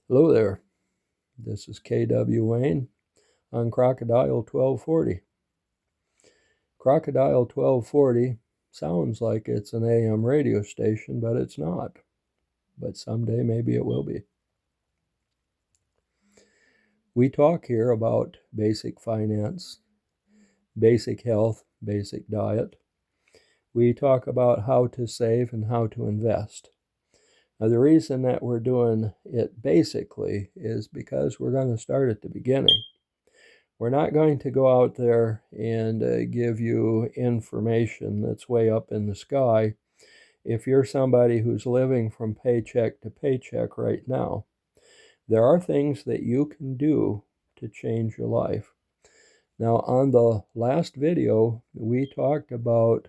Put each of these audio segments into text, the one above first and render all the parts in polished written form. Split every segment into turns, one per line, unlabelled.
Hello there, this is K.W. Wayne on Crocodile 1240. Crocodile 1240 sounds like it's an AM radio station, but it's not. But someday maybe it will be. We talk here about basic finance, basic health, basic diet. We talk about how to save and how to invest. Now, the reason that we're doing it basically is because we're going to start at the beginning. We're not going to go out there and give you information that's way up in the sky if you're somebody who's living from paycheck to paycheck right now. There are things that you can do to change your life. Now, on the last video, we talked about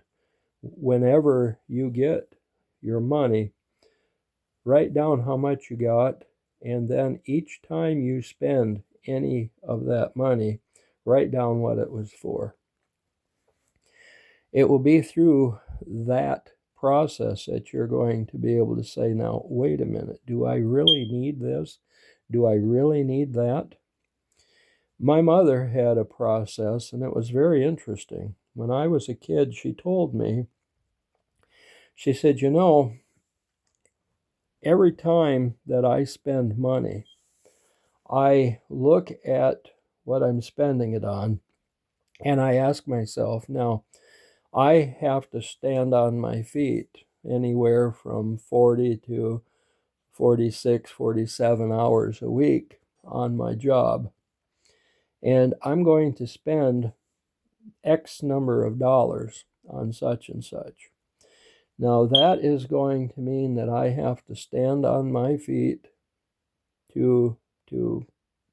whenever you get your money, write down how much you got, and then each time you spend any of that money, write down what it was for. It will be through that process that you're going to be able to say, now, wait a minute, do I really need this? Do I really need that? My mother had a process, and it was very interesting. When I was a kid, she told me, she said, every time that I spend money, I look at what I'm spending it on, and I ask myself, now, I have to stand on my feet anywhere from 40 to 46, 47 hours a week on my job. And I'm going to spend X number of dollars on such and such. Now, that is going to mean that I have to stand on my feet to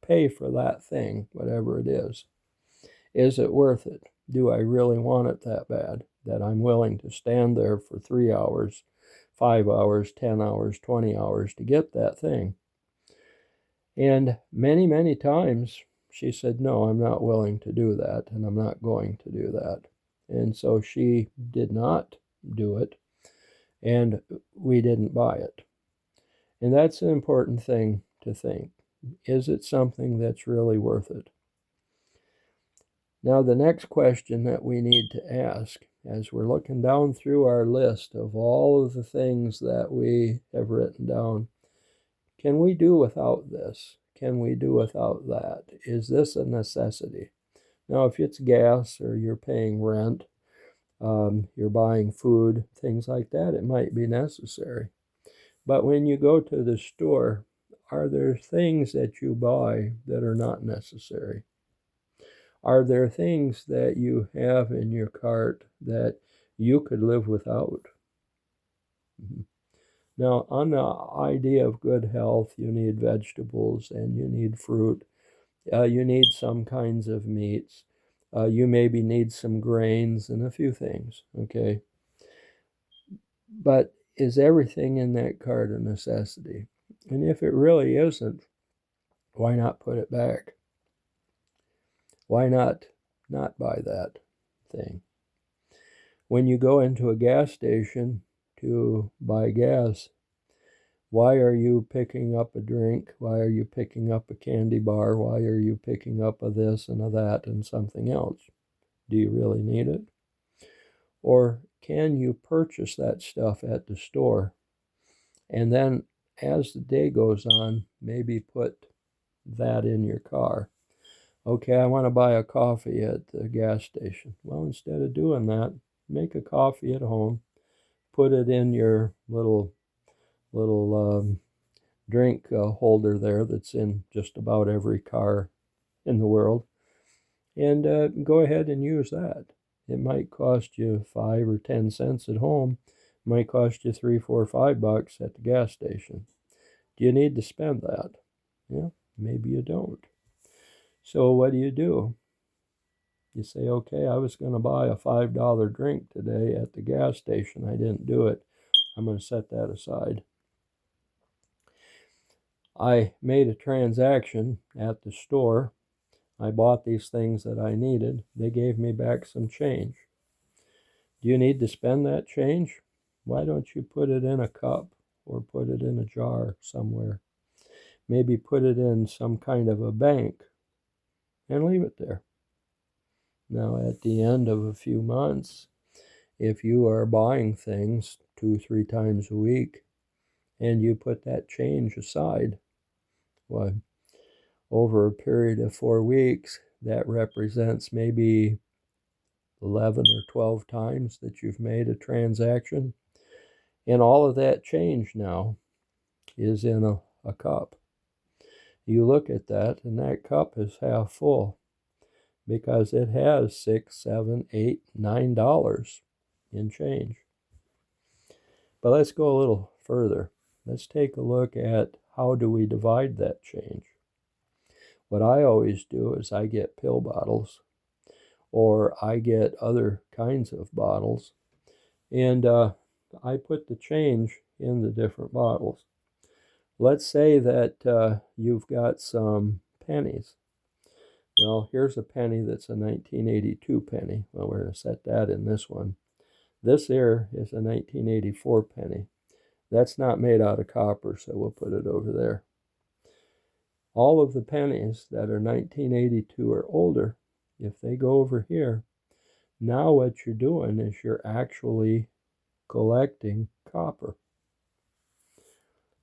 pay for that thing, whatever it is. Is it worth it? Do I really want it that bad that I'm willing to stand there for 3 hours, 5 hours, 10 hours, 20 hours to get that thing? And many, many times she said, no, I'm not willing to do that, and I'm not going to do that. And so she did not do it, and we didn't buy it. And that's an important thing to think. Is it something that's really worth it? Now, the next question that we need to ask as we're looking down through our list of all of the things that we have written down, can we do without this? Can we do without that? Is this a necessity? Now, if it's gas or you're paying rent, you're buying food, things like that, it might be necessary. But when you go to the store, are there things that you buy that are not necessary? Are there things that you have in your cart that you could live without? Now, on the idea of good health, you need vegetables and you need fruit. You need some kinds of meats. You maybe need some grains and a few things, okay? But is everything in that cart a necessity? And if it really isn't, why not put it back? Why not buy that thing? When you go into a gas station to buy gas, why are you picking up a drink? Why are you picking up a candy bar? Why are you picking up a this and a that and something else? Do you really need it? Or can you purchase that stuff at the store and then as the day goes on, maybe put that in your car? Okay, I want to buy a coffee at the gas station. Well, instead of doing that, make a coffee at home, put it in your little drink holder there that's in just about every car in the world, and go ahead and use that. It might cost you 5 or 10 cents at home. It might cost you $3, $4, $5 at the gas station. Do you need to spend that? Yeah, maybe you don't. So what do? You say, okay, I was going to buy a $5 drink today at the gas station. I didn't do it. I'm going to set that aside. I made a transaction at the store. I bought these things that I needed. They gave me back some change. Do you need to spend that change? Why don't you put it in a cup or put it in a jar somewhere? maybe put it in some kind of a bank and leave it there. Now, at the end of a few months, if you are buying things 2-3 times a week and you put that change aside, well, over a period of 4 weeks, that represents maybe 11 or 12 times that you've made a transaction. And all of that change now is in a cup. You look at that, and that cup is half full because it has $6, $7, $8, $9 in change. But let's go a little further. Let's take a look at how do we divide that change. What I always do is I get pill bottles, or I get other kinds of bottles, and I put the change in the different bottles. Let's say that you've got some pennies. Well, here's a penny that's a 1982 penny. Well, we're going to set that in this one. This here is a 1984 penny. That's not made out of copper, so we'll put it over there. All of the pennies that are 1982 or older, if they go over here, now what you're doing is you're actually collecting copper.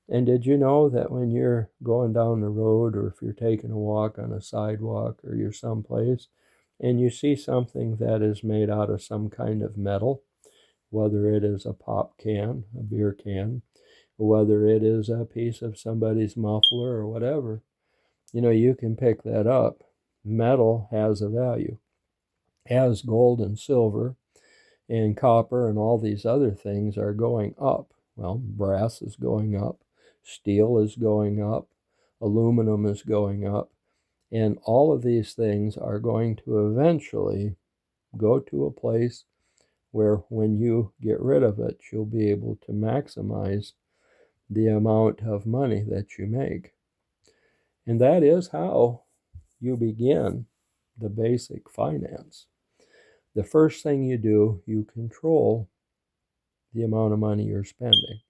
And did you know that when you're going down the road, or if you're taking a walk on a sidewalk, or you're someplace and you see something that is made out of some kind of metal, whether it is a pop can, a beer can, whether it is a piece of somebody's muffler or whatever, you can pick that up. Metal has a value. As gold and silver and copper and all these other things are going up. Well, brass is going up, steel is going up, aluminum is going up, and all of these things are going to eventually go to a place where when you get rid of it, you'll be able to maximize the amount of money that you make. And that is how you begin the basic finance. The first thing you do, you control the amount of money you're spending.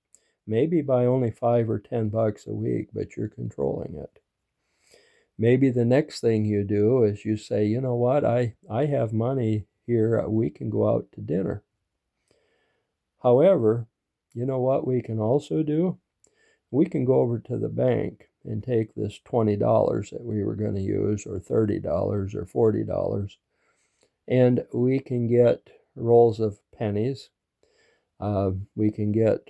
Maybe by only $5 or $10 a week, but you're controlling it. Maybe the next thing you do is you say, you know what, I have money here, we can go out to dinner. However, you know what we can also do? We can go over to the bank and take this $20 that we were going to use, or $30 or $40, and we can get rolls of pennies. We can get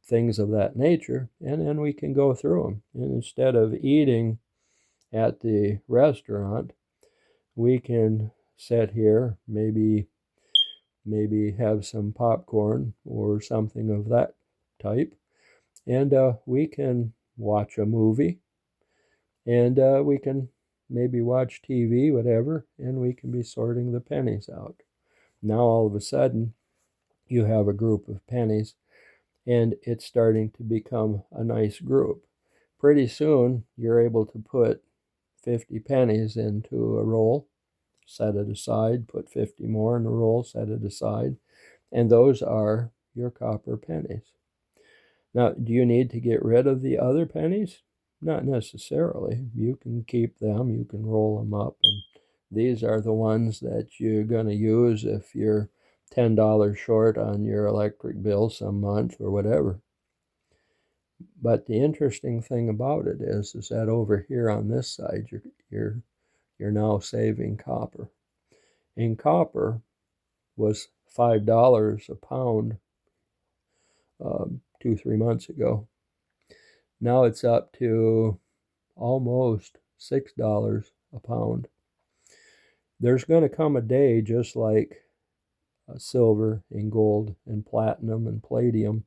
things of that nature, and then we can go through them. And instead of eating at the restaurant, we can sit here, maybe have some popcorn or something of that type, and we can watch a movie, and we can maybe watch TV, whatever, and we can be sorting the pennies out. Now all of a sudden you have a group of pennies, and it's starting to become a nice group. Pretty soon you're able to put 50 pennies into a roll, set it aside, put 50 more in the roll, set it aside, and those are your copper pennies. Now, do you need to get rid of the other pennies? Not necessarily. You can keep them, you can roll them up, and these are the ones that you're going to use if you're $10 short on your electric bill some month or whatever. But the interesting thing about it is that over here on this side, you're now saving copper. And copper was $5 a pound 2-3 months ago. Now it's up to almost $6 a pound. There's going to come a day, just like silver and gold and platinum and palladium,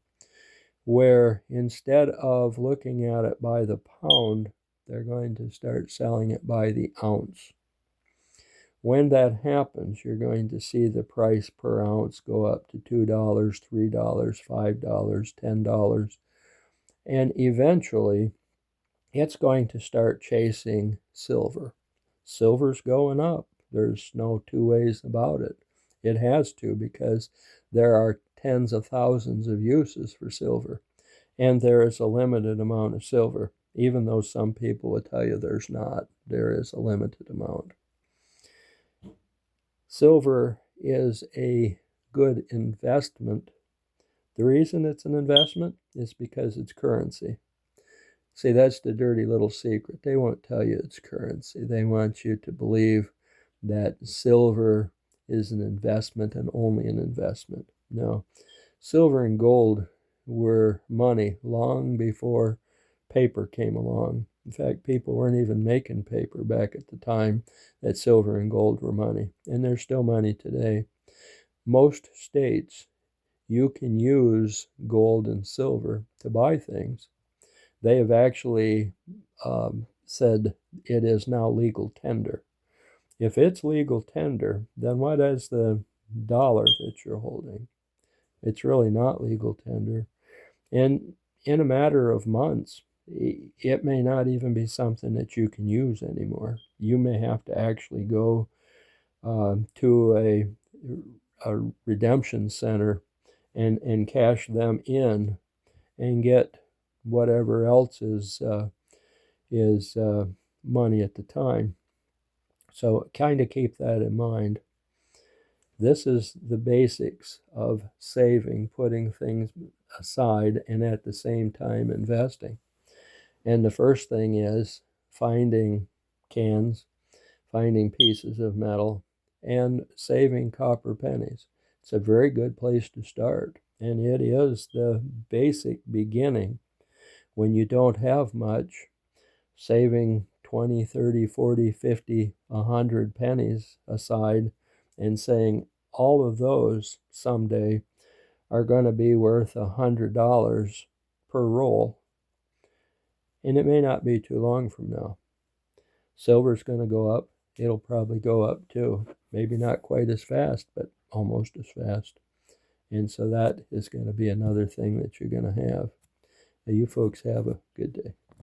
where instead of looking at it by the pound, they're going to start selling it by the ounce. When that happens, you're going to see the price per ounce go up to $2, $3, $5, $10, and eventually it's going to start chasing silver. Silver's going up. There's no two ways about it. It has to, because there are tens of thousands of uses for silver, and there is a limited amount of silver. even though some people would tell you there's not. There is a limited amount. Silver is a good investment. The reason it's an investment is because it's currency. See, that's the dirty little secret. They won't tell you it's currency. They want you to believe that silver is an investment and only an investment. No, silver and gold were money long before paper came along. In fact, people weren't even making paper back at the time that silver and gold were money, and they're still money today. Most states, you can use gold and silver to buy things. They have actually said it is now legal tender. If it's legal tender, then what is the dollar that you're holding? It's really not legal tender. And in a matter of months, it may not even be something that you can use anymore. You may have to actually go to a redemption center and cash them in and get whatever else is money at the time. So kind of keep that in mind. This is the basics of saving, putting things aside, and at the same time investing. And the first thing is finding cans, finding pieces of metal, and saving copper pennies. It's a very good place to start, and it is the basic beginning. When you don't have much, saving 20, 30, 40, 50, 100 pennies aside and saying all of those someday are going to be worth $100 per roll. And it may not be too long from now. Silver's going to go up. It'll probably go up too. Maybe not quite as fast, but almost as fast. And so that is going to be another thing that you're going to have. You folks have a good day.